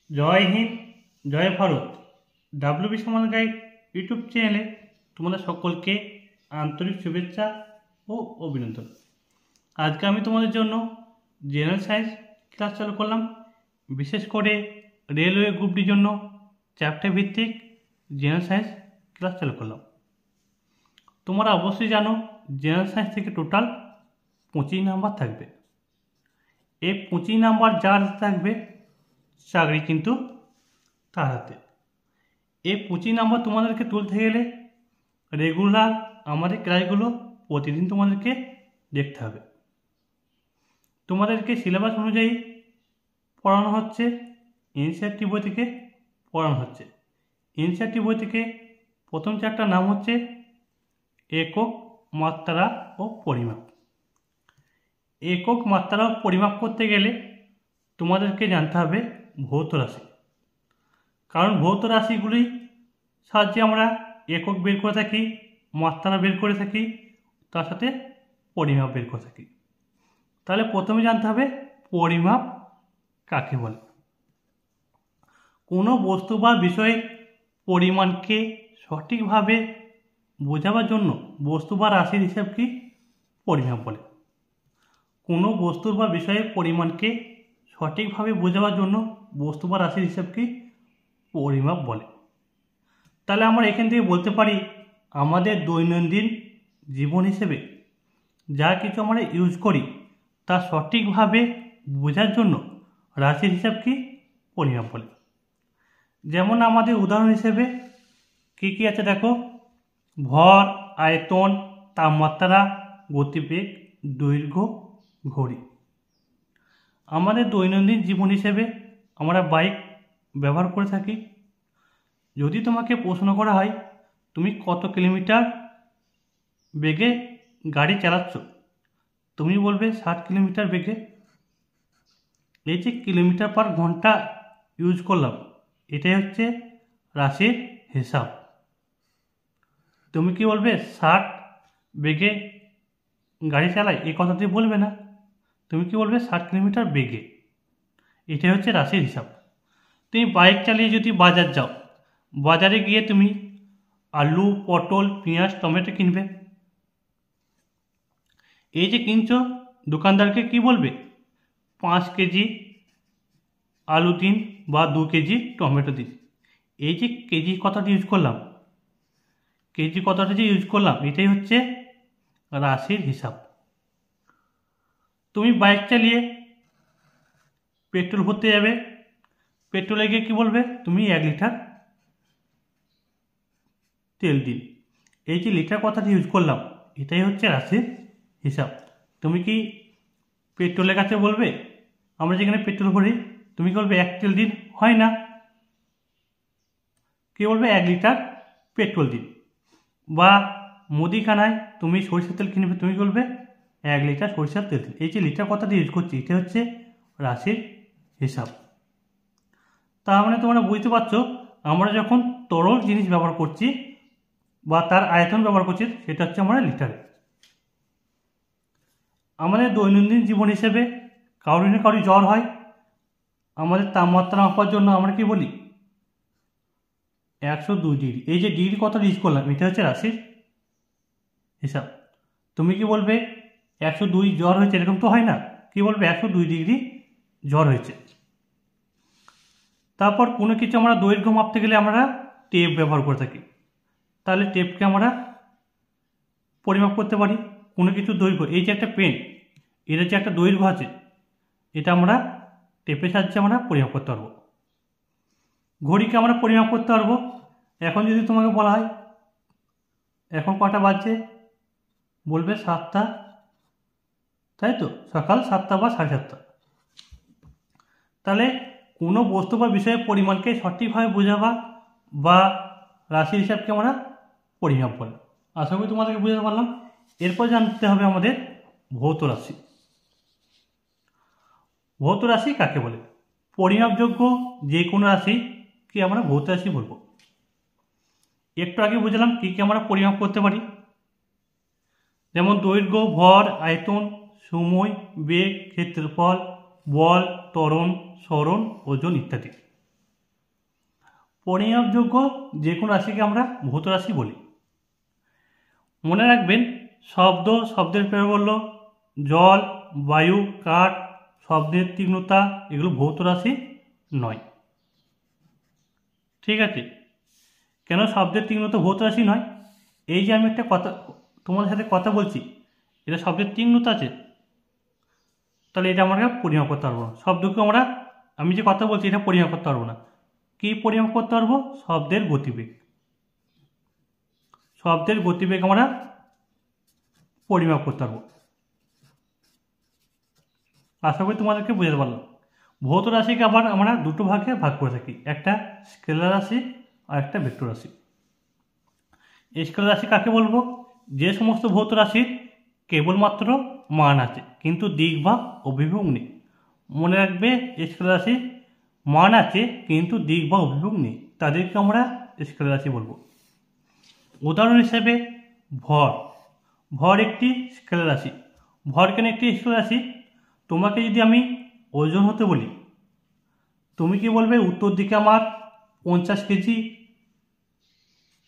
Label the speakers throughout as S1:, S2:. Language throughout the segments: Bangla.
S1: জয় হিন্দ, জয় ভারত। ডাব্লিউবি সমান গাইড ইউটিউব চ্যানেলে তোমাদের সকলকে আন্তরিক শুভেচ্ছা ও অভিনন্দন। আজকে আমি তোমাদের জন্য জেনারেল সায়েন্স ক্লাস চালু করলাম। বিশেষ করে রেলওয়ে গ্রুপটির জন্য চ্যাপ্টার ভিত্তিক জেনারেল সায়েন্স ক্লাস চালু করলাম। তোমরা অবশ্যই জানো জেনারেল সায়েন্স থেকে টোটাল 25 নাম্বার থাকবে। এই 25 নাম্বার যার থাকবে চাকরি কিন্তু তার হাতে। এই 25 নাম্বার তোমাদেরকে তুলতে গেলে রেগুলার আমাদের ক্লাসগুলো প্রতিদিন তোমাদেরকে দেখতে হবে। তোমাদেরকে সিলেবাস অনুযায়ী পড়ানো হচ্ছে, এনসিইআরটি বই থেকে পড়ানো হচ্ছে। এনসিইআরটি বই থেকে প্রথম চ্যাপ্টার নাম হচ্ছে একক মাত্রা ও পরিমাপ। একক মাত্রা ও পরিমাপ করতে গেলে তোমাদেরকে জানতে হবে ভৌত রাশি, কারণ ভৌত রাশিগুলি সাহায্যে আমরা একক বের করে থাকি, মাত্রা বের করে থাকি, তার সাথে পরিমাপ বের করে থাকি। তাহলে প্রথমে জানতে হবে পরিমাপ কাকে বলে। কোনো বস্তু বা বিষয়ের পরিমাণকে সঠিকভাবে বোঝাবার জন্য বস্তু বা রাশির হিসাব কি পরিমাপ বলে। কোনো বস্তু বা বিষয়ের পরিমাণকে সঠিকভাবে বোঝাবার জন্য বস্তু বা রাশির হিসাব কি পরিমাপ বলে। তাহলে আমরা এখান থেকে বলতে পারি আমাদের দৈনন্দিন জীবন হিসেবে যা কিছু আমরা ইউজ করি তা সঠিকভাবে বোঝার জন্য রাশির হিসাব কি পরিমাপ বলে। যেমন আমাদের উদাহরণ হিসেবে কী কী আছে দেখো, ভর, আয়তন, তাপমাত্রা, গতিবেগ, দৈর্ঘ্য, ঘড়ি। আমাদের দৈনন্দিন জীবন হিসেবে আমরা বাইক ব্যবহার করে থাকি। যদি তোমাকে প্রশ্ন করা হয় তুমি কত কিলোমিটার বেগে গাড়ি চালাচ্ছ, তুমি বলবে 60 কিলোমিটার বেগে। এই যে কিলোমিটার পার ঘন্টা ইউজ করলাম, এটাই হচ্ছে রাশির হিসাব। তুমি কি বলবে 60 বেগে গাড়ি চালাই, এই কথাটি বলবে না। তুমি কি বলবে 60 কিলোমিটার বেগে। এটাই হচ্ছে রাশির হিসাব। তুমি বাইক চালিয়ে যদি বাজার যাও, বাজারে গিয়ে তুমি আলু, পটল, পেঁয়াজ, টমেটো কিনবে। এই যে কিনছো, দোকানদারকে কি বলবে 5 কেজি আলু দিন বা 2 কেজি টমেটো দিন। এই যে কেজি কথাটি ইউজ করলাম, কেজি কথাটা যে ইউজ করলাম, এটাই হচ্ছে রাশির হিসাব। তুমি বাইক চালিয়ে পেট্রোল ভরতে যাবে, পেট্রোলে গিয়ে কী বলবে তুমি 1 লিটার তেল দিন। এই যে লিটার কথাটি ইউজ করলাম, এটাই হচ্ছে রাশির হিসাব। তুমি কি পেট্রোলের কাছে বলবে আমরা যেখানে পেট্রোল ভরি, তুমি কি বলবে 1 তেল দিন, হয় না। কি বলবে 1 লিটার পেট্রোল দিন। বা মুদিখানায় তুমি সরিষার তেল কিনবে, তুমি বলবে 1 লিটার সরিষার তেল দিন। এই যে লিটার কথাটি ইউজ করছি, এটা হচ্ছে রাশির হিসাব। তার মানে তোমরা বুঝতে পারছো আমরা যখন তরল জিনিস ব্যবহার করছি বা তার আয়তন ব্যবহার করছি, সেটা হচ্ছে আমরা লিটারে। আমাদের দৈনন্দিন জীবন হিসেবে কারোর না কারোর জ্বর হয়, আমাদের তাপমাত্রা মাপার জন্য আমরা কি বলি 102 ডিগ্রি। এই যে ডিগ্রি কথাটা ইউজ করলাম, এটা হচ্ছে রাশির হিসাব। তুমি কি বলবে 102 জ্বর হয়েছে, এরকম তো হয় না। কি বলবে 102 ডিগ্রি জ্বর হয়েছে। তারপর কোনো কিছু আমরা দৈর্ঘ্য মাপতে গেলে আমরা টেপ ব্যবহার করে থাকি। তাহলে টেপকে আমরা পরিমাপ করতে পারি কোনো কিছু দৈর্ঘ্য। এই যে একটা পেন, এর যে একটা দৈর্ঘ্য আছে, এটা আমরা টেপের সাহায্যে আমরা পরিমাপ করতে পারবো। ঘড়িকে আমরা পরিমাপ করতে পারবো। এখন যদি তোমাকে বলা হয় এখন কটা বাজছে, বলবে 7টা, তাই তো, সকাল 7টা বা 7:30। তাহলে কোনো বস্তু বা বিষয়ের পরিমাণকে সঠিকভাবে বোঝাবা বা রাশির হিসাবকে আমরা পরিমাপ বলে। আশা করি তোমাদেরকে বুঝাতে পারলাম। এরপর জানতে হবে আমাদের ভৌত রাশি। ভৌত রাশি কাকে বলে? পরিমাপযোগ্য যে কোনো রাশিকে আমরা ভৌত রাশি বলবো। একটু আগে বুঝলাম কী কী আমরা পরিমাপ করতে পারি, যেমন দৈর্ঘ্য, ভর, আয়তন, সময়, বেগ, ক্ষেত্রফল, বল, ত্বরণ, সরণ, ওজন ইত্যাদি। পরিমাপযোগ্য যে কোনো রাশিকে আমরা ভৌত রাশি বলি। মনে রাখবেন শব্দের প্রয়োগ হলো জল, বায়ু, কাঠ, শব্দের তীক্ষ্ণতা, এগুলো ভৌত রাশি নয়। ঠিক আছে, কেন শব্দের তীক্ষ্ণতা ভৌত রাশি নয়? এই যে আমি একটা কথা তোমাদের সাথে কথা বলছি, এটা শব্দের তীক্ষ্ণতা আছে, তাহলে এটা আমরা পরিমাপ করতে পারবো না। শব্দকে আমি যে কথা বলছি এটা পরিমাপ করতে পারবো না। কি পরিমাপ করতে পারবো? শব্দের গতিবেগ। শব্দের গতিবেগ আমরা পরিমাপ করতে পারবো। আশা করি তোমাদেরকে বুঝতে পারলাম। ভৌত রাশিকে আবার আমরা দুটো ভাগে ভাগ করে থাকি, একটা স্কেলার রাশি আর একটা ভেক্টর রাশি। স্কেলার রাশি কাকে বলবো? যে সমস্ত ভৌত রাশির কেবলমাত্র মান আছে কিন্তু দিক বা অভিমুখ নেই। মনে রাখবে, স্কেলার রাশির মান আছে কিন্তু দিক বা অভিমুখ নেই, তাদেরকে আমরা স্কেলার রাশি বলবো। উদাহরণ হিসেবে ভর একটি স্কেলার রাশি। ভর কেন একটি স্কেলার রাশি? তোমাকে যদি আমি ওজন হতে বলি, তুমি কি বলবে উত্তর দিকে আমার 50 কেজি,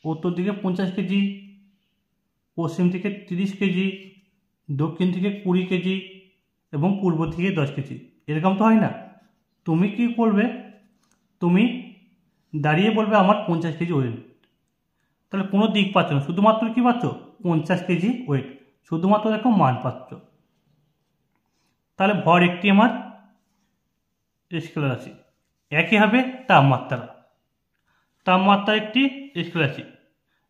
S1: উত্তর দিকে 50 কেজি, পশ্চিম দিকে 30 কেজি, দক্ষিণ দিকে 20 কেজি এবং পূর্ব দিকে 10 কেজি, এরকম তো হয় না। তুমি কি করবে? তুমি দাঁড়িয়ে বলবে আমার 50 কেজি ওয়েট, তাহলে কোনো দিক পাচ্ছ না, শুধুমাত্র কি পাচ্ছ? 50 কেজি ওয়েট, শুধুমাত্র দেখো মান পাচ্ছ। তাহলে ভর একটি আমার স্কেলার রাশি। একই হবে তাপমাত্রা একটি স্কেলার রাশি,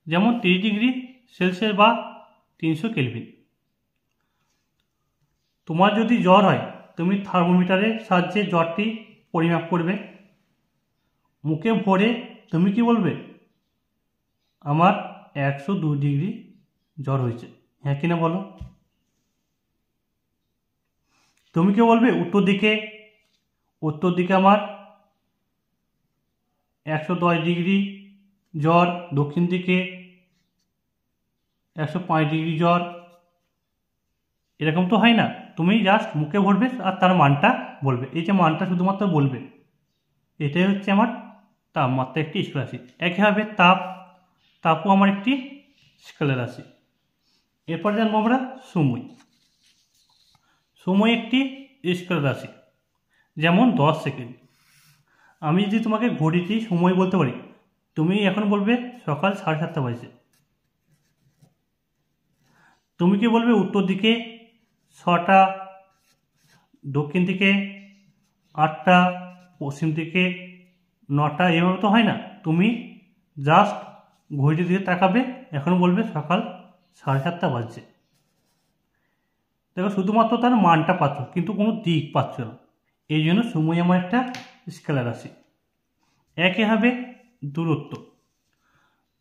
S1: যেমন 30 ডিগ্রি সেলসিয়াস বা 300 কেলভিন। তোমার যদি জ্বর হয়, তুমি থার্মোমিটারের সাহায্যে জ্বরটি পরিমাপ করবে। মুখে ভরে তুমি কি বলবে? আমার 102 ডিগ্রি জ্বর হয়েছে, হ্যাঁ কিনা বলো। তুমি কি বলবে উত্তর দিকে আমার 110 ডিগ্রি জ্বর, দক্ষিণ দিকে 105 ডিগ্রি জ্বর, এরকম তো হয় না। তুমি জাস্ট মুখে ভরবে আর তার মানটা বলবে, এই যে মানটা শুধুমাত্র বলবে। এটাই হচ্ছে আমার তাপমাত্রা একটি স্কেলার রাশি। একইভাবে তাপও আমার একটি স্কেলার রাশি। এরপর জানবো আমরা সময় একটি স্কেলার রাশি, যেমন 10 সেকেন্ড। আমি যদি তোমাকে ঘড়িটি সময় বলতে পারি, তুমি এখন বলবে সকাল 7:30 বাজে। তুমি কি বলবে উত্তর দিকে 6টা, দক্ষিণ দিকে 8টা, পশ্চিম দিকে 9টা, এভাবে তো হয় না। তুমি জাস্ট ঘড়িটির দিকে তাকাবে, এখন বলবে সকাল 7:30 বাজছে। দেখো শুধুমাত্র তার মানটা পাচ্ছ কিন্তু কোনো দিক পাচ্ছ না, এই জন্য সময় আমার একটা স্কেলার রাশি। একইভাবে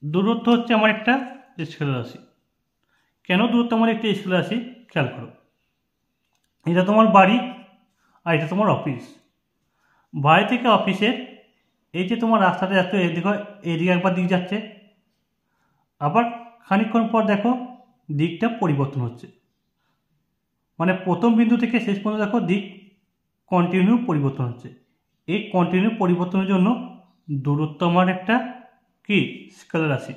S1: দূরত্ব হচ্ছে আমার একটা স্কেলার রাশি। কেন দূরত্ব আমার একটি স্কেলার রাশি? খেয়াল করো, এটা তোমার বাড়ি আর এটা তোমার অফিস। বাড়ি থেকে অফিসের এই যে তোমার রাস্তাটা যাচ্ছে, এদিকে একবার দিক যাচ্ছে, আবার খানিকক্ষণ পর দেখো দিকটা পরিবর্তন হচ্ছে, মানে প্রথম বিন্দু থেকে শেষ পর্যন্ত দেখো দিক কন্টিনিউ পরিবর্তন হচ্ছে। এই কন্টিনিউ পরিবর্তনের জন্য দূরত্ব আমার একটা কি স্কেলার রাশি।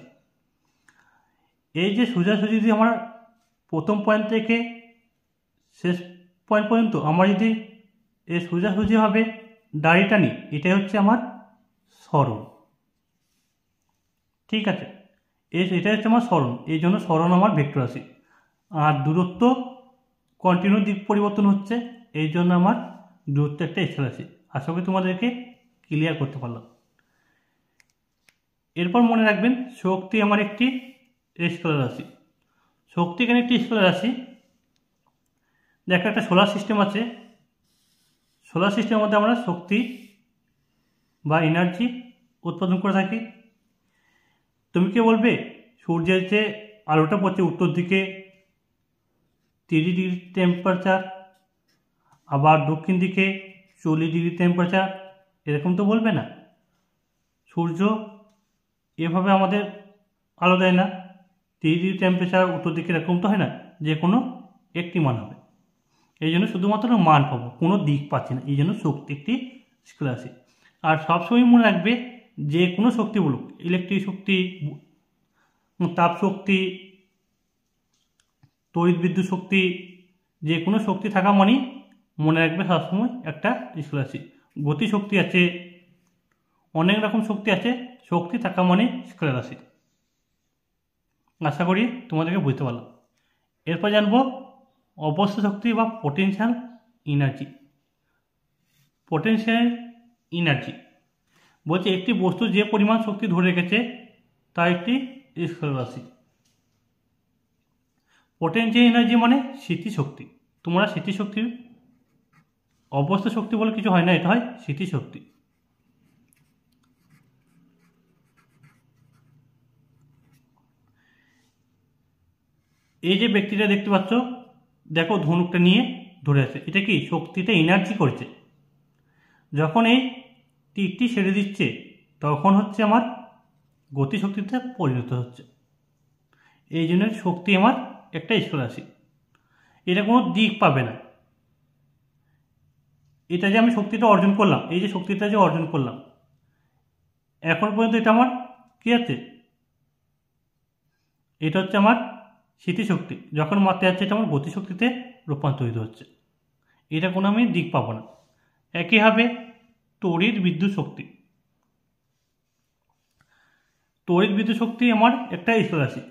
S1: এই যে সোজাসুজি যদি আমার প্রথম পয়েন্ট থেকে শেষ পয়েন্ট পর্যন্ত আমার যদি এই সোজাসুজিভাবে দাড়িটা নিই, এটাই হচ্ছে আমার সরণ। ঠিক আছে, এটাই হচ্ছে আমার সরণ, এই জন্য সরণ আমার ভেক্টর রাশি। আর দূরত্ব কন্টিনিউ দিক পরিবর্তন হচ্ছে, এই জন্য আমার দূরত্ব একটা স্কেলার রাশি। আশা করি তোমাদেরকে ক্লিয়ার করতে পারলাম। এরপর মনে রাখবেন শক্তি আমার একটি স্কেলার রাশি। শক্তি এখানে একটি স্কেলার রাশি। দেখো একটা সোলার সিস্টেম আছে, সোলার সিস্টেমের মধ্যে আমরা শক্তি বা এনার্জি উৎপাদন করে থাকি। তুমি কি বলবে সূর্যের যে আলোটা পড়ছে উত্তর দিকে 30 ডিগ্রি টেম্পারেচার, আবার দক্ষিণ দিকে 40 ডিগ্রি টেম্পারেচার, এরকম তো বলবে না। সূর্য এভাবে আমাদের আলো দেয় না, 30 ডিগ্রি টেম্পারেচার উত্তর দিকে এরকম তো হয় না, যে কোনো একটি মান হবে। এই জন্য শুধুমাত্র মান পাবো, কোনো দিক পাচ্ছি না, এই জন্য শক্তি একটি স্কেলার রাশি। আর সবসময় মনে রাখবে যে কোনো শক্তি বলুক, ইলেকট্রিক শক্তি, তাপ শক্তি, তড়িৎ বিদ্যুৎ শক্তি, যে কোনো শক্তি থাকা মানেই মনে রাখবে সবসময় একটা স্কেলার রাশি। গতি শক্তি আছে, অনেক রকম শক্তি আছে, শক্তি থাকা মানে স্কেলার রাশি। আশা করি তোমাদেরকে বুঝতে পারলাম। এরপর জানবো অবস্থ শক্তি বা পোটেনশিয়াল এনার্জি। পোটেনশিয়াল এনার্জি বলছে একটি বস্তু যে পরিমাণ শক্তি ধরে রেখেছে তা একটি স্কেলার রাশি। পোটেনশিয়াল এনার্জি মানে স্মৃতিশক্তি। তোমরা স্মৃতিশক্তির অবস্থা শক্তি বলে কিছু হয় না, এটা হয় স্মৃতিশক্তি। এই যে ব্যক্তিটা দেখতে পাচ্ছ, দেখো ধনুকটা নিয়ে ধরে আছে, এটা কি শক্তিটা এনার্জি করছে। যখন এই তীরটি ছেড়ে দিচ্ছে তখন হচ্ছে আমার গতিশক্তিতে পরিণত হচ্ছে। এই জন্য শক্তি আমার একটা স্কেলার রাশি, এটা কোনো দিক পাবে না। এটা যে আমি শক্তিটা অর্জন করলাম, এই যে শক্তিটা যে অর্জন করলাম, এখন পর্যন্ত এটা আমার কি আছে, এটা হচ্ছে আমার স্মৃতিশক্তি। যখন মারতে যাচ্ছে এটা আমার গতিশক্তিতে রূপান্তরিত হচ্ছে, এটা কোনো আমি দিক পাবো না। একইভাবে তড়িৎ বিদ্যুৎ শক্তি, তড়িৎ বিদ্যুৎ শক্তি আমার একটা স্কেলার রাশি।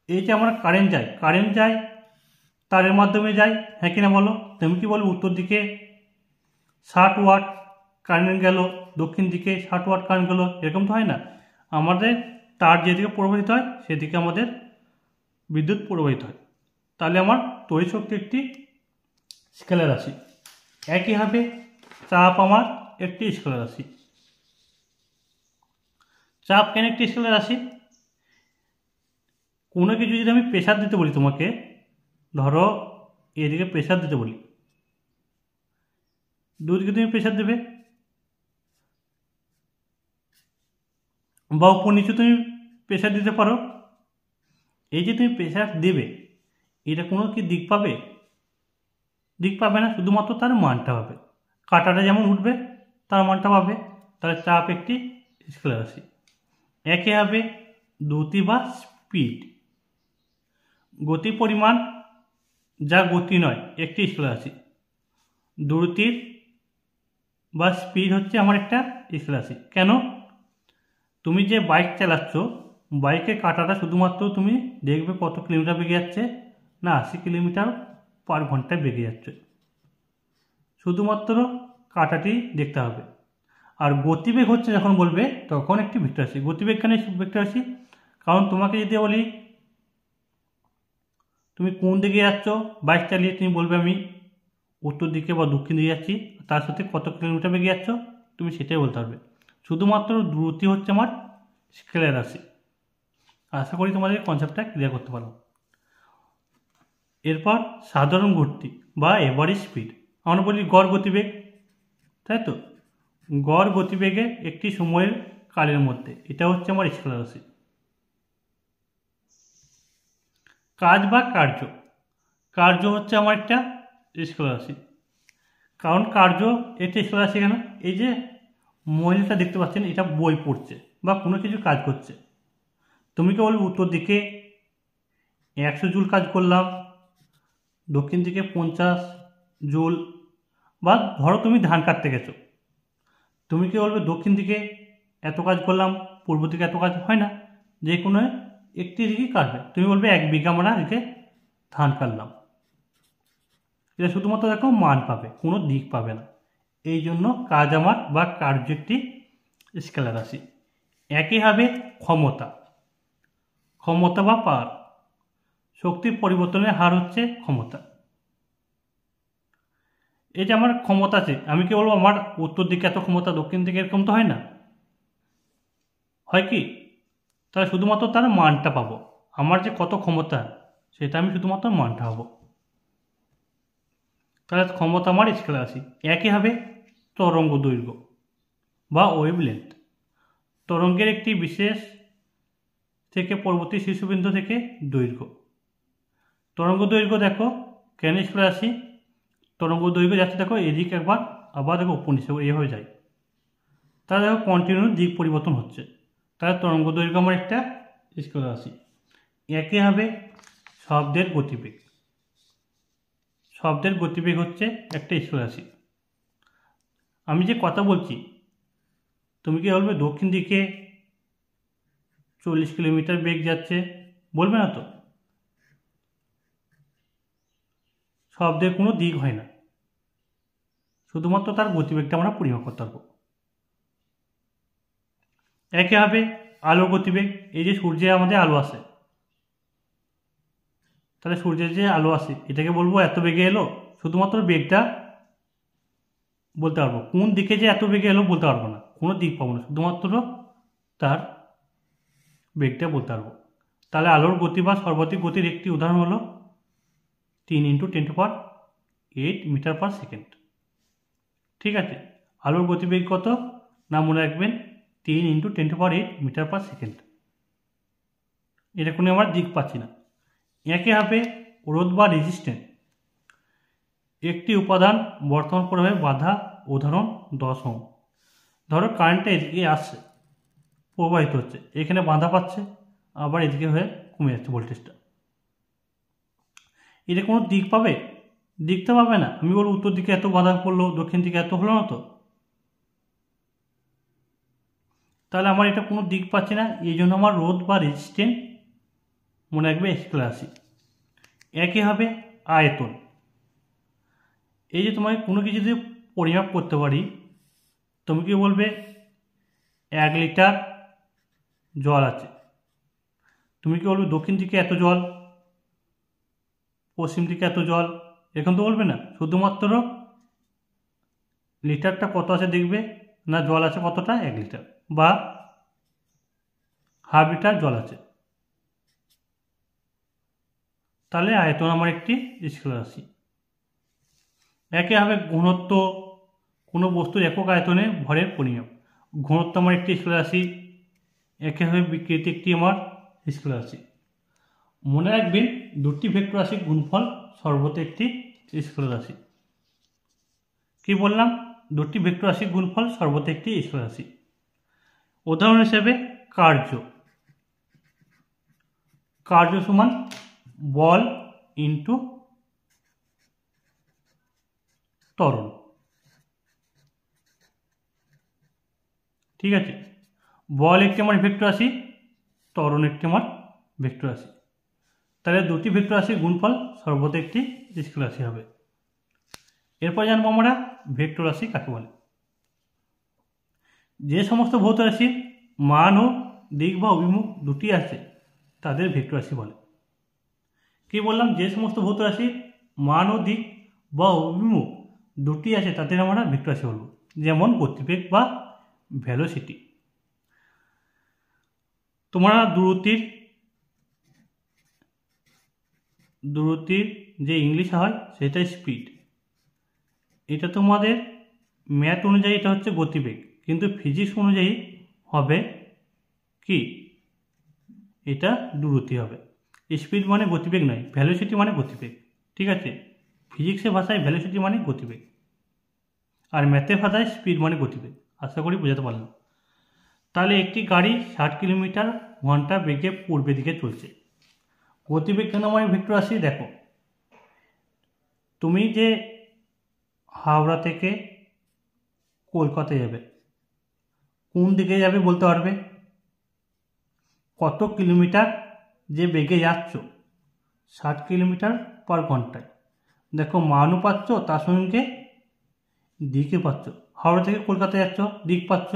S1: এই যে আমার কারেন্ট যায় তারের মাধ্যমে যায়, হ্যাঁ কিনা বলো? তুমি কি বলো উত্তর দিকে 60 ওয়াট কারেন্ট গেল, দক্ষিণ দিকে 60 ওয়াট কারেন্ট গেল, এরকম তো হয় না। আমাদের তার যেদিকে প্রবাহিত হয় সেদিকে আমাদের বিদ্যুৎ প্রবাহিত হয়। তাহলে আমার তড়িৎ শক্তি একটি স্কেলার রাশি। একইভাবে চাপ আমার একটি স্কেলার রাশি। চাপ কেন একটি স্কেলার রাশি? কোনো কিছু যদি আমি প্রেসার দিতে বলি তোমাকে, ধরো এদিকে প্রেসার দিতে বলি, দুদিকে তুমি প্রেসার দেবে, বা উপর নিচে তুমি প্রেসার দিতে পারো। এই যে তুমি প্রেসার দেবে, এটা কোনো কি দিক পাবে? দিক পাবে না, শুধুমাত্র তার মানটা পাবে। কাঁটাটা যেমন উঠবে তার মানটা পাবে। তাহলে চাপ একটি স্কেলার রাশি। একইভাবে দ্রুতি বা স্পিড, গতি পরিমাণ যা গতি নয় একটি স্কেলার রাশি। দ্রুতির বা স্পিড হচ্ছে আমার একটা স্কেলার রাশি। কেন? তুমি যে বাইক চালাচ্ছ, বাইকের কাঁটাটা শুধুমাত্র তুমি দেখবে কত কিলোমিটার বেগে যাচ্ছে, না 80 কিলোমিটার পার ঘন্টায় বেগে যাচ্ছে, শুধুমাত্র কাঁটাটি দেখতে হবে। আর গতিবেগ হচ্ছে যখন বলবে তখন একটি ভেক্টর রাশি। গতিবেগ কেন ভেক্টর রাশি? কারণ তোমাকে যদি বলি তুমি কোন দিকে যাচ্ছ বাইক চালিয়ে, তুমি বলবে আমি উত্তর দিকে বা দক্ষিণ দিকে যাচ্ছি, তার সাথে কত কিলোমিটার বেগে যাচ্ছ তুমি সেটাই বলতে পারবে। শুধুমাত্র দ্রুতি হচ্ছে আমার স্কেলার রাশি। আশা করি তোমাদের কনসেপ্টটা ক্লিয়ার করতে পারো। এরপর সাধারণ গতি বা এভারেজ স্পিড, আমরা বলি গড় গতিবেগ, তাই তো? গড় গতিবেগে একটি সময়ের কালের মধ্যে, এটা হচ্ছে আমার স্কেলার রাশি। কাজ বা কার্য হচ্ছে আমার একটা স্কেলার রাশি। কারণ কার্য একটা স্কেলার রাশি কেন? এই যে মহিলাটা দেখতে পাচ্ছেন, এটা বই পড়ছে বা কোনো কিছু কাজ করছে। তুমি কি বলবে উত্তর দিকে 100 জুল কাজ করলাম, দক্ষিণ দিকে 50 জুল, বা ধরো তুমি ধান কাটতে গেছো, তুমি কি বলবে দক্ষিণ দিকে এত কাজ করলাম, পূর্ব দিকে এত কাজ? হয় না, যে কোনো একটি দিকেই কাটবে। তুমি বলবে 1 বিঘা আমরা আজকে ধান কাটলাম। এটা শুধুমাত্র দেখো মান পাবে, কোনো দিক পাবে না। এই জন্য কাজ আমার বা কার্য একটি স্কেলার রাশি। একইভাবে ক্ষমতা বা পাওয়ার, শক্তির পরিবর্তনের হার হচ্ছে ক্ষমতা। এই যে আমার ক্ষমতা আছে, আমি কি বলবো আমার উত্তর দিকে এত ক্ষমতা, দক্ষিণ দিকে এরকম তো হয় না, হয় কি? তাহলে শুধুমাত্র তার মানটা পাবো, আমার যে কত ক্ষমতা সেটা আমি শুধুমাত্র মানটা পাবো। তাহলে ক্ষমতা আমার স্কেলার রাশি। একইভাবে তরঙ্গ দৈর্ঘ্য বা ওয়েভলেন্থ, তরঙ্গের একটি বিশেষ থেকে পরবর্তী শীর্ষবিন্দু থেকে দৈর্ঘ্য। তরঙ্গ দৈর্ঘ্য দেখো কেন স্কেলার রাশি? তরঙ্গ দৈর্ঘ্য যাচ্ছে দেখো এদিকে একবার, আবার দেখো উপর নিচে এইভাবে যায়, তাহলে দেখো কন্টিনিউ দিক পরিবর্তন হচ্ছে, তাহলে তরঙ্গ দৈর্ঘ্য আমার একটা স্কেলার রাশি। একই হবে শব্দের গতিবেগ, শব্দের গতিবেগ হচ্ছে একটা স্কেলার রাশি। আমি যে কথা বলছি তুমি কি বলবে দক্ষিণ দিকে 40 কিলোমিটার বেগ যাচ্ছে, বলবে না তো। শব্দের কোনো দিক হয় না, শুধুমাত্র তার গতিবেগটা আমরা পরিমাপ করতে পারবো। একই হবে আলোর গতিবেগ। এই যে সূর্যে আমাদের আলো আসে, তাহলে সূর্যের যে আলো আসে এটাকে বলবো এত বেগে এলো, শুধুমাত্র বেগটা বলতে পারবো। কোন দিকে যে এত বেগে এলো বলতে পারবো না, কোনো দিক পাবো না, শুধুমাত্র তার বেগটা বলতে পারবো। তাহলে আলোর গতি বা সর্বাধিক গতির একটি উদাহরণ হলো 3 × 10⁸ মিটার পার সেকেন্ড। ঠিক আছে, আলোর গতিবেগ কত না মনে রাখবেন 3 × 10⁸ মিটার পার সেকেন্ড। এটা কোনো আমার দিক পাচ্ছি না। একই হবে রোধ বা রেজিস্ট্যান্স। একটি উপাদান বর্তমান প্রবাহে বাধা, উদাহরণ 10 ওহম। ধরো কারেন্টটা এদিকে আসছে, প্রবাহিত হচ্ছে, এখানে বাধা পাচ্ছে, আবার এদিকে হয়ে কমে যাচ্ছে ভোল্টেজটা। এটা কোনো দিক পাবে? দিক তো পাবে না। আমি বলবো উত্তর দিকে এত বাধা পড়লো, দক্ষিণ দিকে এত হলো না তো, তাহলে আমার এটা কোনো দিক পাচ্ছি না। এই জন্য আমার রোধ বা রেজিস্ট্যান্স মনে রাখবে স্কেলার রাশি। একই হবে আয়তন। এই যে তোমাকে কোনো কিছু যদি পরিমাপ করতে পারি, তুমি কি বলবে 1 লিটার জল আছে, তুমি কি বলবে দক্ষিণ দিকে এত জল, পশ্চিম দিকে এত জল, এখন তো বলবে না। শুধুমাত্র লিটারটা কত আছে দেখবে, না জল আছে কতটা 1 লিটার, বা হাফ লিটার জল আছে, তাহলে আয়তন আমার একটি স্কেলার রাশি। একই হবে ঘনত্ব। কোনো বস্তুর একক আয়তনে ভরের পরিমাপ, ঘনত্ব আমার একটি স্কেলার রাশি। একই হবে বিকৃতি একটি আমার স্কেলার রাশি। মনে রাখবেন দুটি ভেক্টর রাশির গুণফল সর্বত্র একটি স্কেলার রাশি। কি বললাম? দুটি ভেক্টর রাশির গুণফল সর্বত্র একটি স্কেলার রাশি। উদাহরণ হিসেবে কার্য, কার্য সমান বল ইন্টু ত্বরণ। ঠিক আছে, বল একটি আমার ভেক্টর রাশি, ত্বরণ একটি আমার ভেক্টর রাশি। তাহলে দুটি ভেক্টর রাশির গুণফল সর্বদা একটি স্কেলার রাশি হবে। এরপর জানবো আমরা ভেক্টর রাশি কাকে বলে। যে সমস্ত ভৌত রাশির মান ও দিক বা অভিমুখ দুটি আছে তাদের ভেক্টর রাশি বলে। কি বললাম? যে সমস্ত ভৌত রাশির মান ও দিক বা অভিমুখ দুটি আছে তাদের আমরা ভেক্টর রাশি বলবো। যেমন গতিবেগ বা ভেলোসিটি। তোমরা দূরত্বের যে ইংলিশ হয় সেটা স্পিড। এটা তোমাদের ম্যাথ অনুযায়ী এটা হচ্ছে গতিবেগ, কিন্তু ফিজিক্স অনুযায়ী হবে কি, এটা দূরত্ব হবে। স্পিড মানে গতিবেগ নয়, ভ্যালোসিটি মানে গতিবেগ। ঠিক আছে, ফিজিক্সের ভাষায় ভ্যালোসিটি মানে গতিবেগ, আর ম্যাথের ভাষায় স্পিড মানে গতিবেগ। আশা করি বোঝাতে পারলাম। তাহলে একটি গাড়ি 60 কিলোমিটার/ঘন্টা বেগে পূর্বের দিকে চলছে। গতিবেগ কেন আমার ভেক্টর রাশি? দেখো, তুমি যে হাওড়া থেকে কলকাতায় যাবে, কোন দিকে যাবে বলতে পারবে? কত কিলোমিটার যে বেগে যাচ্ছ, 60 কিলোমিটার/ঘন্টায়। দেখো মানও পাচ্ছ, তার সঙ্গে দিকে পাচ্ছ। হাওড়া থেকে কলকাতায় যাচ্ছ, দিক পাচ্ছ।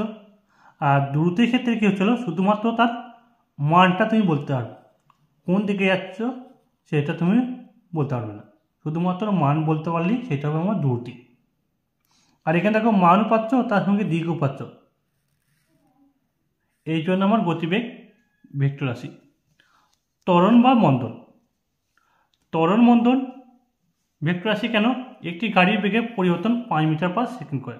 S1: আর দূরত্বের ক্ষেত্রে কী হচ্ছিল, শুধুমাত্র তার মানটা তুমি বলতে পারবে, কোন দিকে যাচ্ছ সেটা তুমি বলতে পারবে না। শুধুমাত্র মান বলতে পারলেই সেটা হবে আমার দূরত্ব। আর এখানে দেখো মানও পাচ্ছ, তার সঙ্গে দিকও পাচ্ছ, এই জন্য আমার গতিবেগ ভেক্টর রাশি। ত্বরণ বা মন্দন। ত্বরণ মন্দন ভেক্টর রাশি কেন? একটি গাড়ির বেগে পরিবর্তন 5 মিটার/সেকেন্ড করে।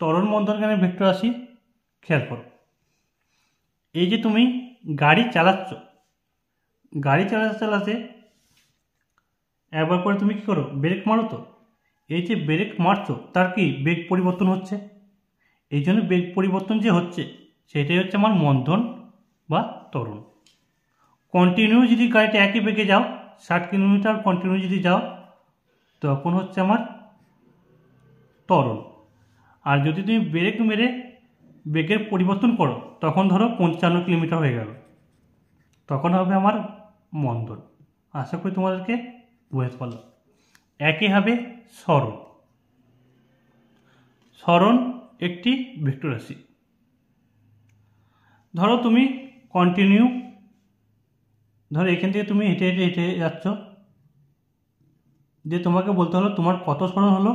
S1: ত্বরণ মন্দন কেন ভেক্টর রাশি? খেয়াল করো, এই যে তুমি গাড়ি চালাচ্ছ, গাড়ি চালাতে চালাতে একবার করে তুমি কি করো, ব্রেক মারো তো, এই যে ব্রেক মারছো তার কি বেগ পরিবর্তন হচ্ছে, এই জন্য বেগ পরিবর্তন যে হচ্ছে সেটাই হচ্ছে আমার মন্দন বা ত্বরণ। কন্টিনিউ যদি গাড়িটা একই বেগে যাও 60 কিলোমিটার কন্টিনিউ যদি যাও তখন হচ্ছে আমার ত্বরণ। আর যদি তুমি ব্রেক মেরে বেগের পরিবর্তন করো তখন ধরো 55 কিলোমিটার হয়ে গেল, তখন হবে আমার মন্দন। আশা করি তোমাদেরকে বুঝতে পারলাম। একই হবে সরণ। সরণ একটি ভেক্টর রাশি। ধরো তুমি কন্টিনিউ, ধরো এখান থেকে তুমি হেঁটে হেঁটে হেঁটে যাচ্ছ, যে তোমাকে বলতে হলো তোমার কত সরণ হলো,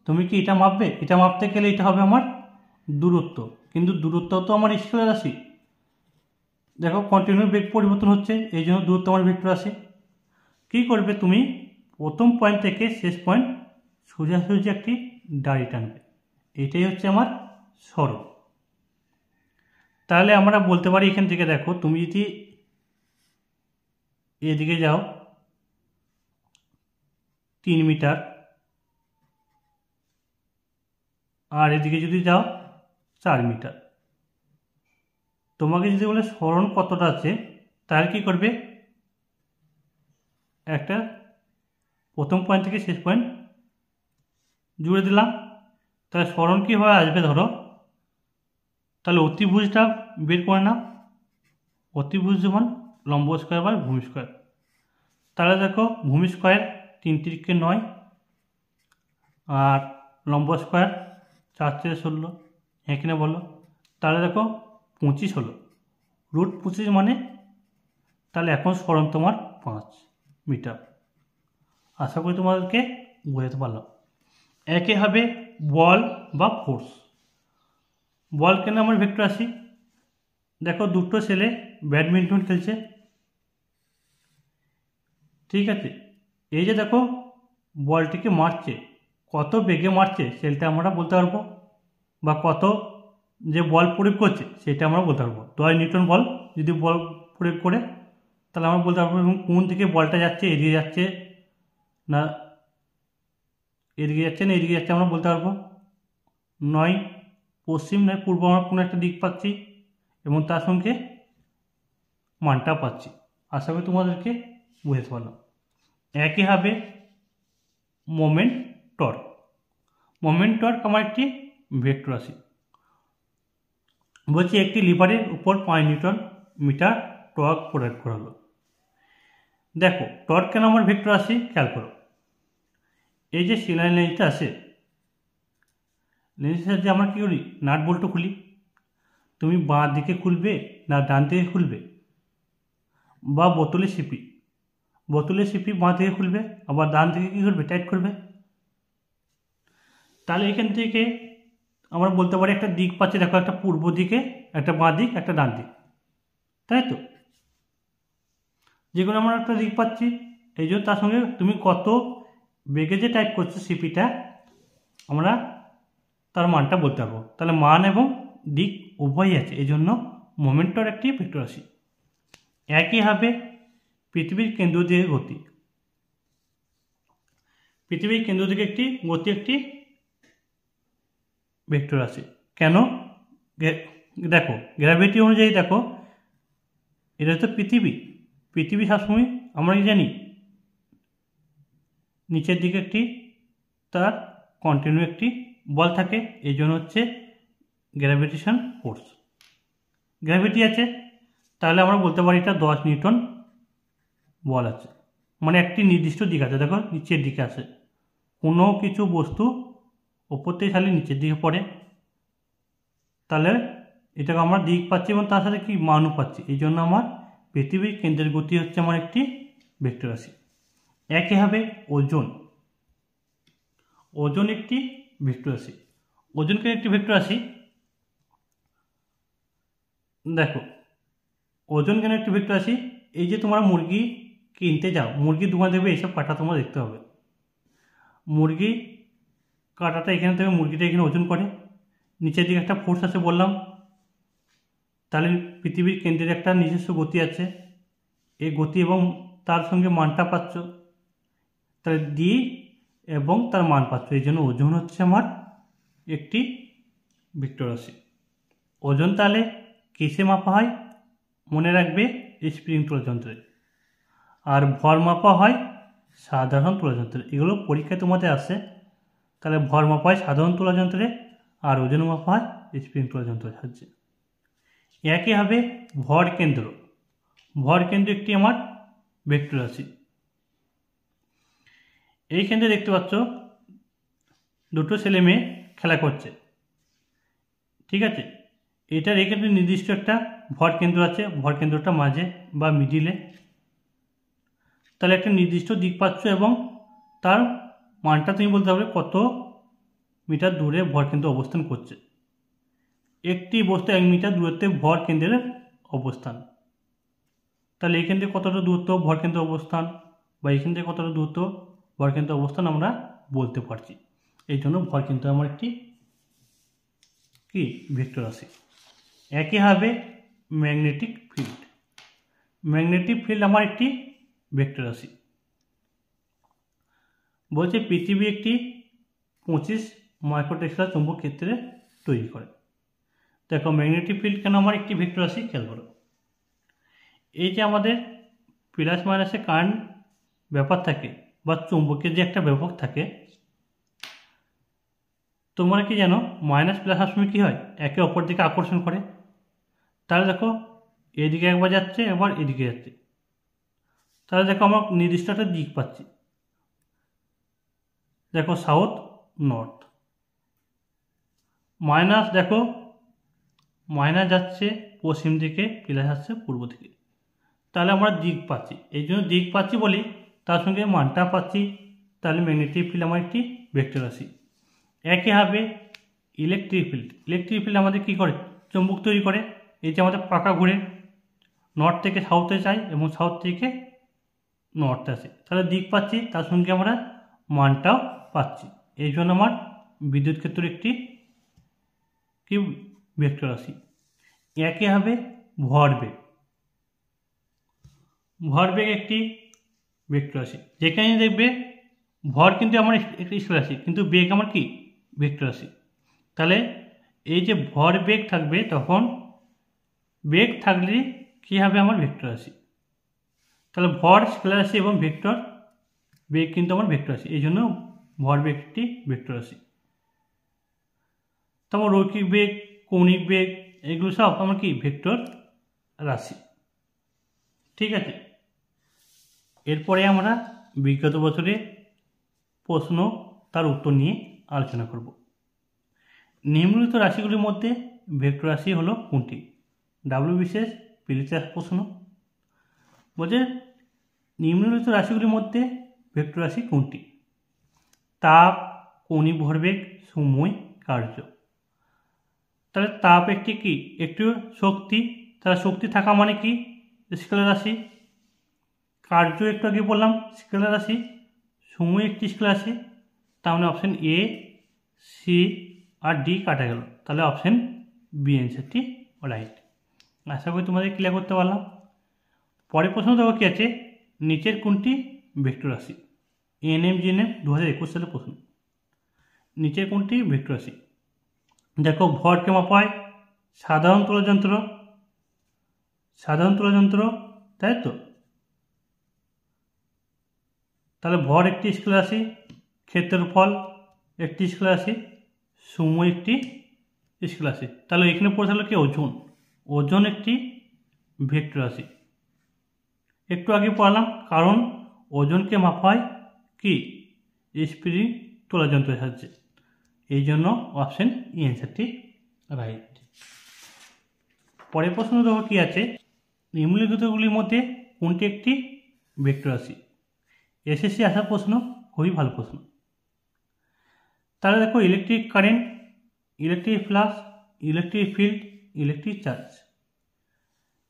S1: তুমি কি এটা মাপবে? এটা মাপতে গেলে এটা হবে আমার দূরত্ব, কিন্তু দূরত্ব তো আমার স্কেলার রাশি। দেখো কন্টিনিউ বেগ পরিবর্তন হচ্ছে, এই জন্য দূরত্ব আমার ভেক্টর রাশি। কী করবে তুমি? প্রথম পয়েন্ট থেকে শেষ পয়েন্ট সোজাসুজি একটি দাড়ি টানবে, এটাই হচ্ছে আমার সরণ। তাহলে আমরা বলতে পারি এখান থেকে দেখো তুমি যদি এদিকে যাও 3 মিটার, আর এদিকে যদি যাও 4 মিটার, তোমাকে যদি বলে সরণ কতটা আছে, তাহলে কি করবে? একটা প্রথম পয়েন্ট থেকে শেষ পয়েন্ট জুড়ে দিলাম, তাহলে সরণ কীভাবে আসবে? ধরো তাহলে অতিভুজটা বের করে নাও, অতিভুজ যেমন লম্ব স্কোয়ার বাই ভূমি স্কোয়ার। তাহলে দেখো ভূমি স্কোয়ার 3 তিরিকে 9 আর লম্ব স্কোয়ার 4 × 16, এখানে বলো। তাহলে দেখো 25 হলো, √25 মানে, তাহলে এখন সরণ তোমার 5 মিটার। আশা করি তোমাদেরকে বোঝাতে পারলাম। একই হবে বল বা ফোর্স। বল কেন আমার ভেক্টর রাশি? দেখো দুটো ছেলে ব্যাডমিন্টন খেলছে, ঠিক আছে? এই যে দেখো বলটিকে মারছে, কত বেগে মারছে সেটা আমরা বলতে পারবো, বা কত যে বল প্রয়োগ করছে সেটা আমরা বলতে পারবো। 10 নিউটন বল যদি বল প্রয়োগ করে, তাহলে আমরা বলতে পারবো। এবং কোন দিকে বলটা যাচ্ছে, এদিকে যাচ্ছে না এদিকে যাচ্ছে না এদিকে যাচ্ছে আমরা বলতে পারবো। 9 পশ্চিম নয় পূর্ব, আমরা কোনো একটা দিক পাচ্ছি এবং তার সঙ্গে মানটা পাচ্ছি। আশা করি তোমাদেরকে বুঝতে পারলাম। একই হবে মোমেন্ট টর্ক। মোমেন্ট টর্ক আমার একটি ভেক্টর রাশি। বলছি একটি লিভারের উপর 5 নিউটন মিটার টর্ক প্রয়োগ করা হলো। দেখো টর্ক কেন আমার ভেক্টর রাশি, খেয়াল করো। এই যে সিলাই লেন্সটা আছে, লেন্সের সাহায্যে আমরা কী করি? নাট বল্টু খুলি। তুমি বাঁ দিকে খুলবে না ডান দিকে খুলবে? বা বোতলের সিপি বাঁ দিকে খুলবে, আবার ডান দিকে কী করবে? টাইট করবে। তাহলে এখান থেকে আমরা বলতে পারি একটা দিক পাচ্ছি, দেখো একটা পূর্ব দিকে, একটা বাঁ দিক, একটা ডান দিক, তাই তো? যেগুলো আমরা একটা দিক পাচ্ছি, এই জন্য তার সঙ্গে তুমি কত বেগে যে টাইপ করছো সিপিটা, আমরা তার মানটা বলতে পারবো। তাহলে মান এবং দিক উভয়ই আছে, এই জন্য মোমেন্টর একটি ভেক্টর রাশি। একই হবে পৃথিবীর কেন্দ্র দিকে গতি। পৃথিবীর কেন্দ্র দিকে একটি গতি একটি ভেক্টর রাশি। কেন? দেখো গ্র্যাভিটি অনুযায়ী দেখো, এটা হচ্ছে পৃথিবী সবসময় আমরা কি জানি নিচের দিকে একটি তার কন্টিনিউ একটি বল থাকে, এই জন্য হচ্ছে গ্র্যাভিটেশন ফোর্স। গ্র্যাভিটি আছে, তাহলে আমরা বলতে পারি এটা 10 নিউটন বল আছে, মানে একটি নির্দিষ্ট দিক আছে। দেখো নিচের দিকে আছে, কোনো কিছু বস্তু ওপর থেকে খালি নিচের দিকে পড়ে, তাহলে এটাকে আমরা দিক পাচ্ছি এবং তার সাথে কি মানও পাচ্ছি, এই জন্য আমার পৃথিবীর কেন্দ্রের গতি হচ্ছে আমার একটি ভেক্টর রাশি। একই হবে ওজন একটি ভেক্টর রাশি। ওজনকে একটি ভেক্টর রাশি। দেখো ওজন কেন একটি ভেক্টর রাশি? এই যে তোমরা মুরগি কিনতে যাও, মুরগির দোকানে দেখবে এইসব কাঁটা তোমরা দেখতে হবে। মুরগি কাঁটাটা এখানে থেকে মুরগিটা এখানে ওজন করে, নিচের দিকে একটা ফোর্স আছে বললাম, তাহলে পৃথিবীর কেন্দ্রের একটা নিজস্ব গতি আছে, এই গতি এবং তার সঙ্গে মানটা পাচ্ছ, তাহলে দিয়ে এবং তার মান পাচ্ছ। এই জন্য ওজন হচ্ছে আমার একটি ভেক্টর রাশি। ওজন তাহলে কিসে মাপা হয়? মনে রাখবে স্প্রিং তুলাযন্ত্রে। আর ভর মাপা হয় সাধারণ তুলাযন্ত্রে। এগুলো পরীক্ষায় তোমাদের আসে। তাহলে ভর মাপা হয় সাধারণ তুলাযন্ত্রে আর ওজন মাপা হয় স্প্রিং তুলাযন্ত্রের সাহায্যে। একইভাবে ভর কেন্দ্র। ভর কেন্দ্র একটি আমার ভেক্টর রাশি। এই কেন্দ্রে দেখতে পাচ্ছ দুটো ছেলে মেয়ে খেলা করছে, ঠিক আছে। এটার এখানে নির্দিষ্ট একটা ভর কেন্দ্র আছে, ভর কেন্দ্রটা মাঝে বা মিডিলে। তাহলে একটা নির্দিষ্ট দিক পাচ্ছ এবং তার মানটা তুমি বলতে পারবে কত মিটার দূরে ভর কেন্দ্র অবস্থান করছে। একটি বস্তু 1 মিটার দূরত্বে ভর কেন্দ্রের অবস্থান। তাহলে এখান থেকে কতটা দূরত্ব ভর কেন্দ্র অবস্থান বা এখান থেকে কতটা দূরত্ব ভর কেন্দ্র অবস্থান আমরা বলতে পারছি। এই জন্য ভর কেন্দ্র আমার একটি কি ভেক্টর রাশি। একইভাবে ম্যাগনেটিক ফিল্ড। ম্যাগনেটিক ফিল্ড আমার একটি ভেক্টর রাশি। বলছে পৃথিবী একটি 25 মাইক্রোটেসলা চৌম্বক ক্ষেত্রে তৈরি করে। দেখো ম্যাগনেটিক ফিল্ড কেন আমার একটি ভেক্টর রাশি খেয়াল করো। এই যে আমাদের প্লাস মাইনাসে কারেন্ট ব্যাপার থাকে বা চৌম্বকের যে একটা ব্যাপক থাকে, তোমরা কি জানো মাইনাস প্লাস সবসময় কী হয় একে অপর দিকে আকর্ষণ করে। তাহলে দেখো এদিকে একবার যাচ্ছে এবার এদিকে যাচ্ছে। তাহলে দেখো আমরা নির্দিষ্ট একটা দিক পাচ্ছি। দেখো সাউথ নর্থ। মাইনাস দেখো মাইনাস যাচ্ছে পশ্চিম দিকে, প্লাস আসছে পূর্ব দিকে। তাহলে আমরা দিক পাচ্ছি। এই জন্য দিক পাচ্ছি বলি তার সঙ্গে মানটা পাচ্ছি। তাহলে ম্যাগনেটিক ফিল্ড আমার একটি ভেক্টর রাশি। একইভাবে ইলেকট্রিক ফিল্ড। ইলেকট্রিক ফিল্ড আমাদের কী করে? চুম্বক তৈরি করে। এই যে আমাদের পাকা ঘুরে নর্থ থেকে সাউথে যায় এবং সাউথ থেকে নর্থে আসে। তাহলে দিক পাচ্ছি, তার সঙ্গে আমরা মানটাও পাচ্ছি। এই জন্য আমার বিদ্যুৎ ক্ষেত্রের একটি কি ভেক্টর রাশি। একইভাবে ভরবেগ। ভরবেগ একটি ভেক্টর রাশি। যেখানে দেখবে ভর কিন্তু আমার একটি স্কেলার রাশি, কিন্তু বেগ আমার কি ভেক্টর রাশি। তাহলে এই যে ভর বেগ থাকবে তখন বেগ থাকলে কী হবে আমার ভেক্টর রাশি। তাহলে ভর স্কেলার রাশি এবং ভেক্টর বেগ কিন্তু আমার ভেক্টর রাশি। এই জন্য ভর বেগ একটি ভেক্টর রাশি। তারপর রৈখিক বেগ, কৌণিক বেগ এগুলো সব আমার কি ভেক্টর রাশি, ঠিক আছে। এরপরে আমরা বিগত বছরে প্রশ্ন তার উত্তর নিয়ে আলোচনা করব। নিম্নলিখিত রাশিগুলির মধ্যে ভেক্টর রাশি হলো কোনটি? WBCS প্রিলিমিনারি প্রশ্ন। বলছে নিম্নলিখিত রাশিগুলির মধ্যে ভেক্টর রাশি কোনটি? তাপ, কৌণিক ভরবেগ, সময়, কার্য। তাহলে তাপ একটি কি একটু শক্তি। তাহলে শক্তি থাকা মানে কি স্কেলার রাশি। কার্য একটু আগে বললাম স্কেলার রাশি। সময় একটি স্কেলার রাশি। তার মানে অপশন এ, সি আর ডি কাটা গেল। তাহলে অপশন বি অ্যান্সারটি রাইট। আশা করি তোমাদের ক্লিয়ার করতে পারলাম। পরের প্রশ্ন দেখো কি আছে, নিচের কোনটি ভেক্টর রাশি? NMGNM 2021 সালের প্রশ্ন। নিচের কোনটি ভেক্টর রাশি? দেখো ভরকে মাপা হয় সাধারণ তুলাযন্ত্র। সাধারণ তুলাযন্ত্র, তাই তো। তাহলে ভর একটি স্কেলার রাশি, ক্ষেত্রফল একটি স্কেলার রাশি, সময় একটি স্কেলার রাশি। তাহলে এখানে পড়ে থাকলো কি ওজন। ওজন একটি ভেক্টর রাশি। একটু আগে পড়লাম কারণ ওজনকে মাপা হয় কি স্প্রিং তুলাযন্ত্রের সাহায্যে। এই জন্য অপশন ই অ্যান্সারটি রাইট। পরের প্রশ্ন দেখো কি আছে, নিম্নলিখিতগুলির মধ্যে কোনটি একটি ভেক্টর রাশি? SSC আসার প্রশ্ন, খুবই ভালো প্রশ্ন। তাহলে দেখো electric current, electric flux, electric field, electric charge.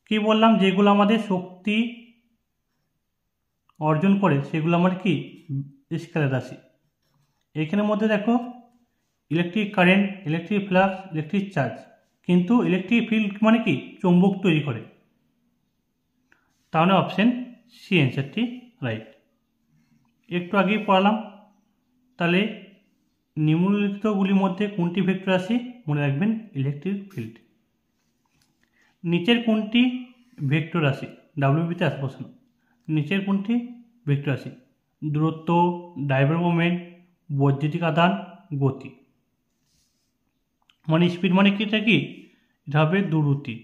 S1: কি বললাম যেগুলো আমাদের শক্তি অর্জন করে সেগুলো আমার কি স্কেলার রাশি। এখানের মধ্যে দেখো electric current, electric flux, electric charge, কিন্তু ইলেকট্রিক ফিল্ড মানে কি চৌম্বক তৈরি করে। তাহলে অপশন সি অ্যান্সারটি রাইট। একটু আগেই পড়ালাম তাহলে নিম্নলিখিতগুলির মধ্যে কোনটি ভেক্টর রাশি? মনে রাখবেন ইলেকট্রিক ফিল্ড। নিচের কোনটি ভেক্টর রাশি? ডাব্লিউবিতে আসে প্রশ্ন। নিচের কোনটি ভেক্টর রাশি? দূরত্ব, ডাইভার মোমেন্ট, বৈদ্যুতিক আধান, গতি। মানে স্পিড মানে কি? এটা কি? এটা হবে দ্রুতি।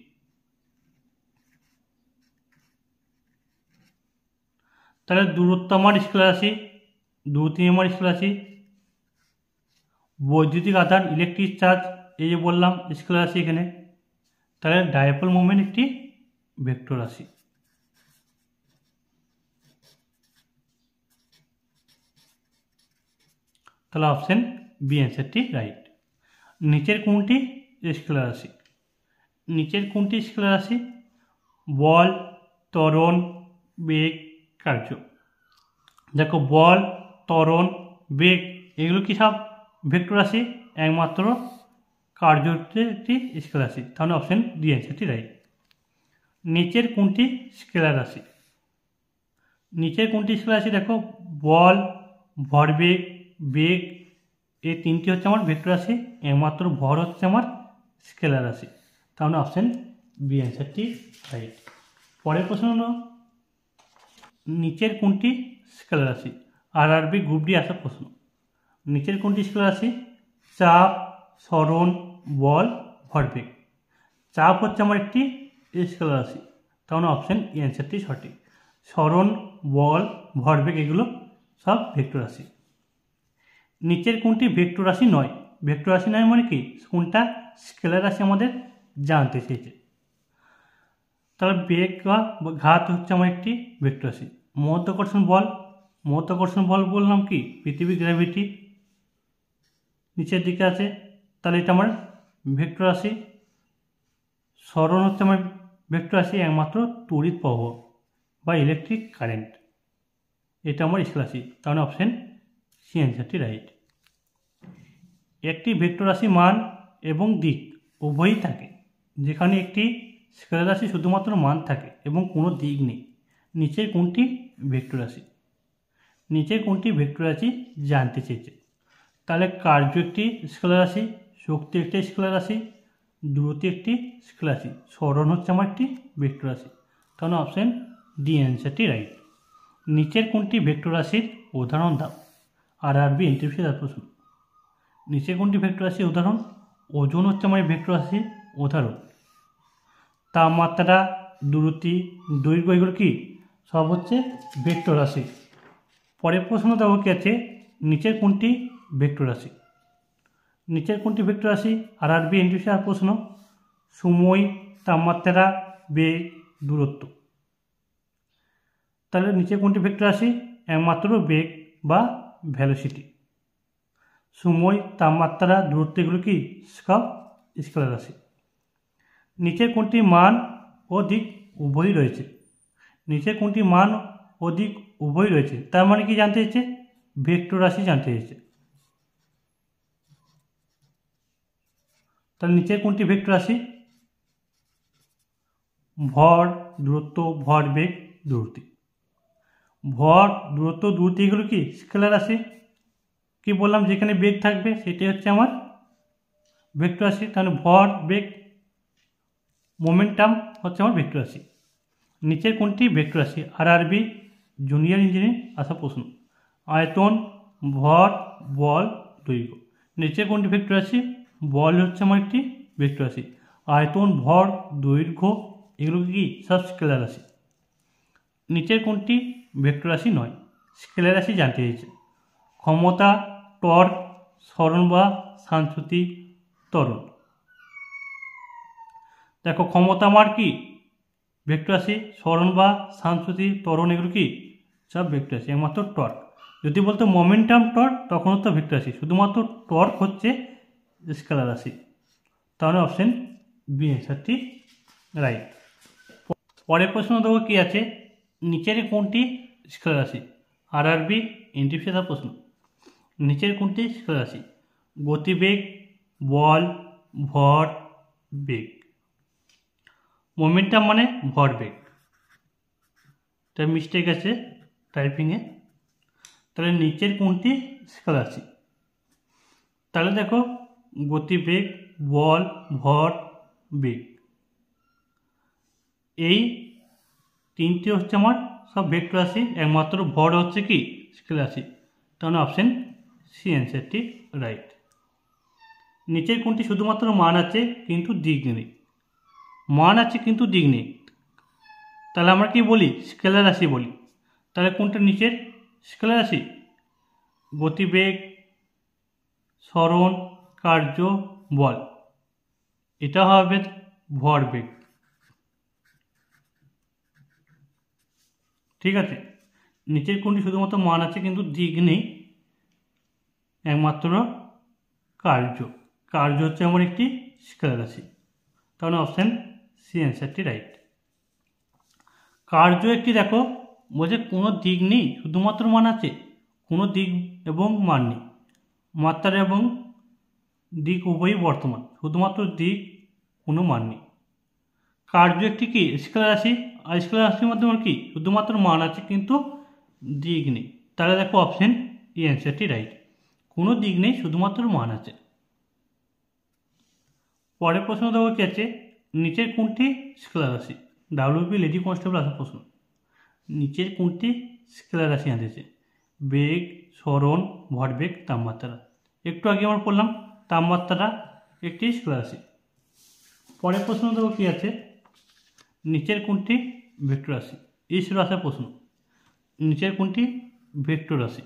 S1: তাহলে দূরত্ব আমার স্কেলার রাশি, দ্রুতি আমার স্কেলার রাশি, বৈদ্যুতিক আধান ইলেকট্রিক চার্জ এই যে বললাম স্কেলার রাশি এখানে। তাহলে ডাইপোল মোমেন্ট একটি ভেক্টর রাশি। তাহলে অপশন বি অ্যান্সারটি রাইট। নিচের কোনটি স্কেলার রাশি? নিচের কোনটি স্কেলার রাশি? বল, ত্বরণ, বেগ, কার্য। দেখো বল, ত্বরণ, বেগ এগুলো কি সব ভেক্টর রাশি? একমাত্র কার্য হচ্ছে একটি স্কেলার রাশি। তাহলে অপশন ডি অ্যান্সারটি রাইট। নিচের কোনটি স্কেলার রাশি? নিচের কোনটি স্কেলার রাশি? দেখো বল, ভরবেগ, বেগ এই তিনটি হচ্ছে আমার ভেক্টর রাশি, একমাত্র ভর হচ্ছে আমার স্কেলার রাশি। তাহলে অপশন বি অ্যান্সারটি রাইট। পরের প্রশ্ন হলো নিচের কোনটি স্কেলার রাশি? আরআরবি গ্রুপ ডি আসা প্রশ্ন। নিচের কোনটি স্কেলার রাশি? চাপ, সরণ, বল, ভরবেগ। চাপ হচ্ছে আমার একটি স্কেলার রাশি, তাহলে অপশন এ অ্যান্সারটি সঠিক। সরণ, বল, ভরবেগ এগুলো সব ভেক্টর রাশি। নিচের কোনটি ভেক্টর রাশি নয়? ভেক্টর রাশি নয় মানে কি? কোনটা স্কেলার রাশি আমাদের জানতে চেয়েছে। তাহলে বেগ বা ঘাত হচ্ছে আমার একটি ভেক্টর রাশি। মধ্যাকর্ষণ বল, মধ্যাকর্ষণ বল বললাম কি? পৃথিবীর গ্র্যাভিটি নিচের দিকে আছে, তাহলে এটা আমার ভেক্টর রাশি। সরণ হচ্ছে আমার ভেক্টর রাশি, একমাত্র তড়িৎ প্রবাহ বা ইলেকট্রিক কারেন্ট এটা আমার স্কেলার রাশি। তাহলে অপশন সি অ্যান্সারটি রাইট। একটি ভেক্টর রাশি মান এবং দিক উভয়ই থাকে, যেখানে একটি স্কেলার রাশি শুধুমাত্র মান থাকে এবং কোনো দিক নেই। নিচের কোনটি ভেক্টর রাশি? নিচের কোনটি ভেক্টর রাশি জানতে চেয়েছে। তাহলে কার্য একটি স্কেলার রাশি, শক্তি একটি স্কেলার রাশি, দ্রুতি একটি স্কেলার রাশি, সরণ হচ্ছে আমার একটি ভেক্টর রাশি। তাহলে অপশন ডি অ্যান্সারটি রাইট। নিচের কোনটি ভেক্টর রাশির উদাহরণ দাও? আরআরবি এনটিপিসি প্রশ্ন। নিচের কোনটি ভেক্টর রাশির উদাহরণ? ওজন হচ্ছে আমার ভেক্টর রাশির উদাহরণ। তাপমাত্রা, দ্রুতি, দৈর্ঘ্য এগুলো কি সব হচ্ছে ভেক্টর রাশি। পরের প্রশ্ন দেওয়া কি আছে? নিচের কোনটি ভেক্টর রাশি? নিচের কোনটি ভেক্টর রাশি? আরআরবি এনটিপিসি প্রশ্ন। সময়, তাপমাত্রা, বেগ, দূরত্ব। তাহলে নিচে কোনটি ভেক্টর রাশি? একমাত্র বেগ বা ভেলোসিটি। সময়, তাপমাত্রা, দূরত্ব এগুলো কি সব স্কেলার রাশি। নিচের কোনটি মান ও দিক উভয়ই রয়েছে? নিচের কোনটি মান ও দিক উভয়ই রয়েছে, তার মানে কি জানতে চাইছে? ভেক্টর রাশি জানতে চাইছে। তাহলে নিচের কোনটি ভেক্টর রাশি? ভর, দূরত্ব, ভরবেগ, দ্রুতি। ভর, দূরত্ব, দ্রুতি এগুলো কি স্কেলার রাশি। কি বললাম? যেখানে বেগ থাকবে সেটাই হচ্ছে আমার ভেক্টর রাশি। তাহলে ভর, বেগ, মোমেন্টাম হচ্ছে আমার ভেক্টর রাশি। নিচের কোনটি ভেক্টর রাশি? আরআরবি জুনিয়র ইঞ্জিনিয়ারিং আসা প্রশ্ন। আয়তন, ভর, বল, দৈর্ঘ্য। নিচের কোনটি ভেক্টর রাশি? বল হচ্ছে আমার একটি ভেক্টর রাশি। আয়তন, ভর, দৈর্ঘ্য এগুলো কি সব স্কেলার রাশি। নিচের কোনটি ভেক্টর রাশি নয়? স্কেলার রাশি জানতে চেয়েছে। ক্ষমতা, টর্ক, সরণ বা সাংস্কৃতি, ত্বরণ। দেখো ক্ষমতা আমার কি ভেক্টর রাশি, সরণ বা সাংস্কৃতি, ত্বরণ এগুলো কি সব ভেক্টর রাশি, একমাত্র টর্ক। যদি বলতো মোমেন্টাম টর্ক তখন তো ভেক্টর রাশি, শুধুমাত্র টর্ক হচ্ছে স্কেলার রাশি। তাহলে অপশন বি অ্যান্সারটি রাইট। পরের প্রশ্ন দেখো কি আছে? নিচের কোনটি স্কেলার রাশি? আরআরবি এনটিপিসি প্রশ্ন। নিচের কোনটি স্কেলার রাশি? গতিবেগ, বল, ভর, বেগ। মোমেন্টাম মানে ভরবেগ, এটা মিস্টেক আছে টাইপিংয়ে। তাহলে নিচের কোনটি স্কেলার রাশি? তাহলে দেখো গতিবেগ, বল, ভর, বেগ, এই তিনটি হচ্ছে আমার সব ভেক্টর রাশি, একমাত্র ভর হচ্ছে কি স্কেলার রাশি। তাহলে অপশন সি অ্যান্সারটি রাইট। নিচের কোনটি শুধুমাত্র মান আছে কিন্তু দিক নেই? মান আছে কিন্তু দিক নেই, তাহলে আমরা কি বলি? স্কেলার রাশি বলি। তাহলে কোনটা নিচের স্কেলার রাশি? গতিবেগ, সরণ, কার্য, বল, এটা হবে ভরবেগ। ঠিক আছে, নিচের কোনটি শুধুমাত্র মান আছে কিন্তু দিক নেই? একমাত্র কার্য। কার্য হচ্ছে আমার একটি স্কেলার রাশি। তাহলে অপশান সি অ্যান্সারটি রাইট। কার্য একটি দেখো বলছে কোনো দিক নেই শুধুমাত্র মান আছে, কোনো দিক এবং মান নেই, মাত্রা এবং দিক উভয়ই বর্তমান, শুধুমাত্র দিক কোনো মান নেই। কার্য একটি কি স্কেলার রাশি, আর স্কেলার রাশির মধ্যে আমার কি শুধুমাত্র মান আছে কিন্তু দিক নেই। তাহলে দেখো অপশন ই অ্যান্সারটি রাইট, কোনো দিক নেই শুধুমাত্র মান আছে। পরের প্রশ্ন দেখো কি আছে, নিচের কোনটি স্কেলার রাশি? ডাব্লিউপি লেডি কনস্টেবল আসা প্রশ্ন। নিচের কোনটি স্কেলার রাশি আনতেছে? বেগ, সরণ, ভরবেগ, তাপমাত্রা। একটু আগে আমরা পড়লাম তাপমাত্রা একটি স্কেলার রাশি। পরের প্রশ্ন দেখো কি আছে, নিচের কোনটি ভেক্টর রাশি? এই ছিল আসা প্রশ্ন। নিচের কোনটি ভেক্টর রাশি?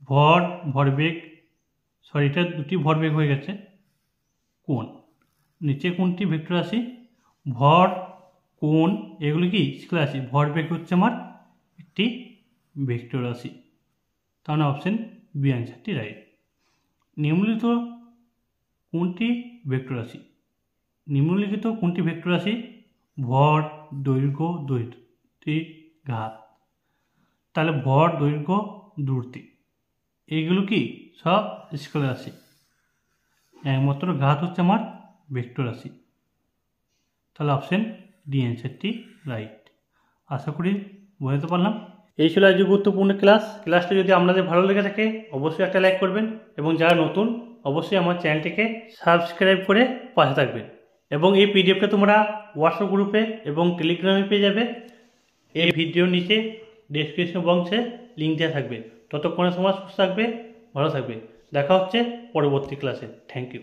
S1: ভর, ভরবেগ, সরি এটা দুটি ভরবেগ হয়ে গেছে। কোণ, নিচে কোনটি ভেক্টর রাশি? ভর, কোণ এগুলো কি স্কেলার রাশি, ভরবেগ হচ্ছে আমার একটি ভেক্টর রাশি। তাহলে অপশন বি অ্যান্সারটি রাইট। নিম্নলিখিত কোনটি ভেক্টর রাশি? নিম্নলিখিত কোনটি ভেক্টর রাশি? ভর, দৈর্ঘ্য, দূরত্ব, ঘাত। তাহলে ভর, দৈর্ঘ্য, দূরত্ব এইগুলো কি সব স্কেলার রাশি, একমাত্র ঘাত হচ্ছে আমার ভেক্টর রাশি। তাহলে অপশন ডি অ্যান্সারটি রাইট। আশা করি বোঝাতে পারলাম। এই ছিল আজ গুরুত্বপূর্ণ ক্লাসটা যদি আপনাদের ভালো লেগে থাকে অবশ্যই একটা লাইক করবেন, এবং যারা নতুন অবশ্যই আমার চ্যানেলটিকে সাবস্ক্রাইব করে পাশে থাকবেন। এবং এই পিডিএফটা তোমরা হোয়াটসঅ্যাপ গ্রুপে এবং টেলিগ্রামে পেয়ে যাবে। এই ভিডিওর নিচে ডেসক্রিপশন বক্সে লিঙ্ক দেওয়া থাকবে। ততক্ষণে সময় সুস্থ থাকবে, ভালো থাকবে। দেখা হচ্ছে পরবর্তী ক্লাসে। Thank you.